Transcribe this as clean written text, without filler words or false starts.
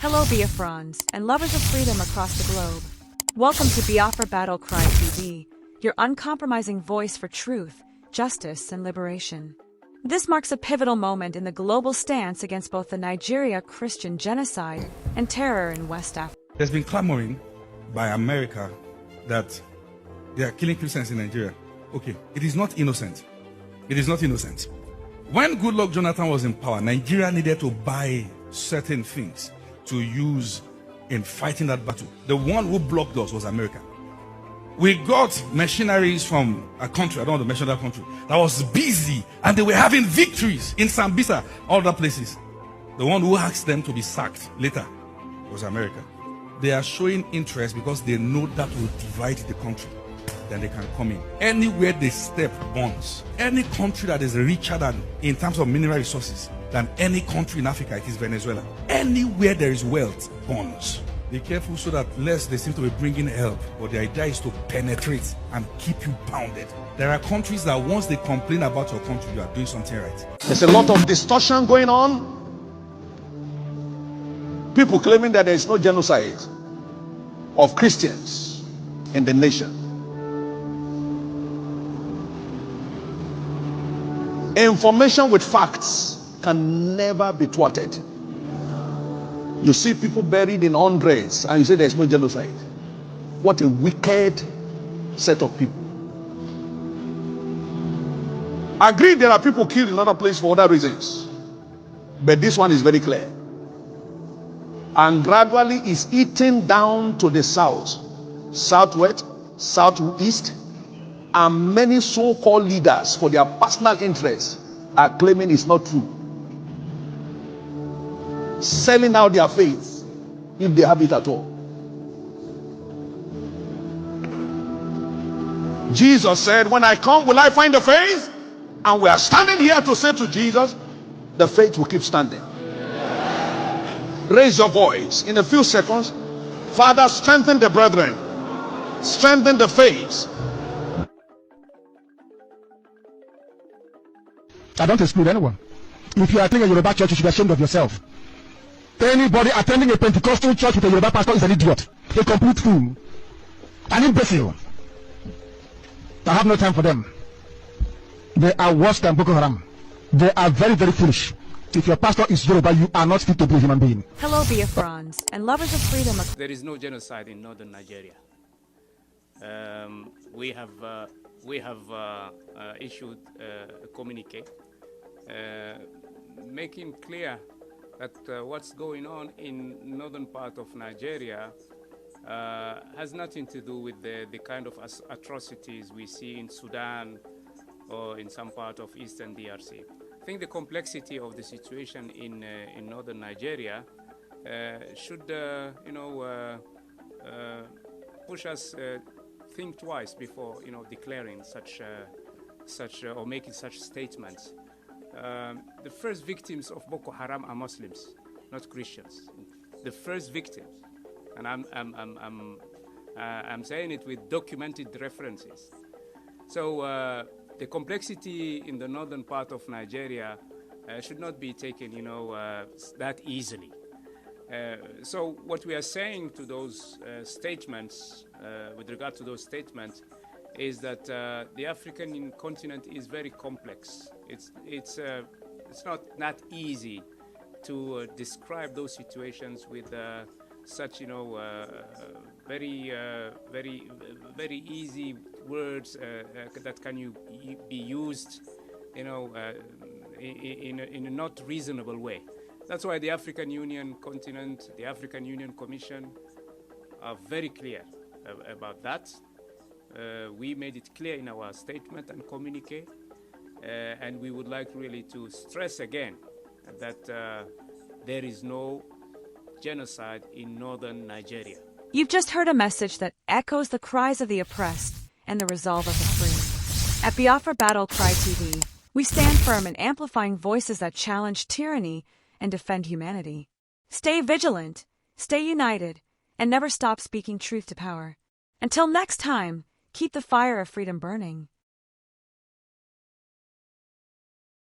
Hello Biafrans and lovers of freedom across the globe. Welcome to Biafra Battle Cry TV, your uncompromising voice for truth, justice, and liberation. This marks a pivotal moment in the global stance against both the Nigeria Christian genocide and terror in West Africa. There's been clamoring by America that they are killing Christians in Nigeria. Okay, it is not innocent. It is not innocent. When Goodluck Jonathan was in power, Nigeria needed to buy certain things to use in fighting that battle. The one who blocked us was America. We got machineries from a country, I don't want to mention that country, that was busy and they were having victories in Sambisa, all other places. The one who asked them to be sacked later was America. They are showing interest because they know that will divide the country. Then they can come in. Anywhere they step burns. Any country that is richer than, in terms of mineral resources, than any country in Africa, it is Venezuela. Anywhere there is wealth, burns. Be careful so that less they seem to be bringing help, but the idea is to penetrate and keep you bounded. There are countries that once they complain about your country, you are doing something right. There's a lot of distortion going on. People claiming that there is no genocide of Christians in the nation. Information with facts can never be thwarted. You see people buried in hundreds and you say there's no genocide. What a wicked set of people. Agreed, there are people killed in other places for other reasons, but this one is very clear, and gradually is eating down to the south, southwest, southeast, and many so-called leaders for their personal interests are claiming it's not true, selling out their faith if they have it at all. Jesus said, when I come, will I find the faith? And we are standing here to say to Jesus, the faith will keep standing. Raise your voice in a few seconds. Father, strengthen the brethren, strengthen the faith. I don't exclude anyone. If you are attending a Yoruba church, you should be ashamed of yourself. Anybody attending a Pentecostal church with a Yoruba pastor is an idiot, a complete fool, an imbecile. I have no time for them. They are worse than Boko Haram. They are very, very foolish. If your pastor is Yoruba, you are not fit to be a human being. Hello Biafrans and lovers of freedom. There is no genocide in northern Nigeria. We have issued a communique making clear that what's going on in northern part of Nigeria has nothing to do with the kind of atrocities we see in Sudan or in some part of eastern DRC. I think the complexity of the situation in northern Nigeria should push us think twice before declaring such or making such statements. The first victims of Boko Haram are Muslims, not Christians. The first victims, and I'm saying it with documented references. So the complexity in the northern part of Nigeria should not be taken, that easily. So what we are saying to those statements, with regard to those statements, is that the African continent is very complex. It's not that easy to describe those situations with such very easy words that can be used in a not reasonable way. That's why the African Union continent, the African Union Commission are very clear about that. We made it clear in our statement and communique, and we would like really to stress again that there is no genocide in northern Nigeria. You've just heard a message that echoes the cries of the oppressed and the resolve of the free. At Biafra Battle Cry TV, we stand firm in amplifying voices that challenge tyranny and defend humanity. Stay vigilant, stay united, and never stop speaking truth to power. Until next time, keep the fire of freedom burning.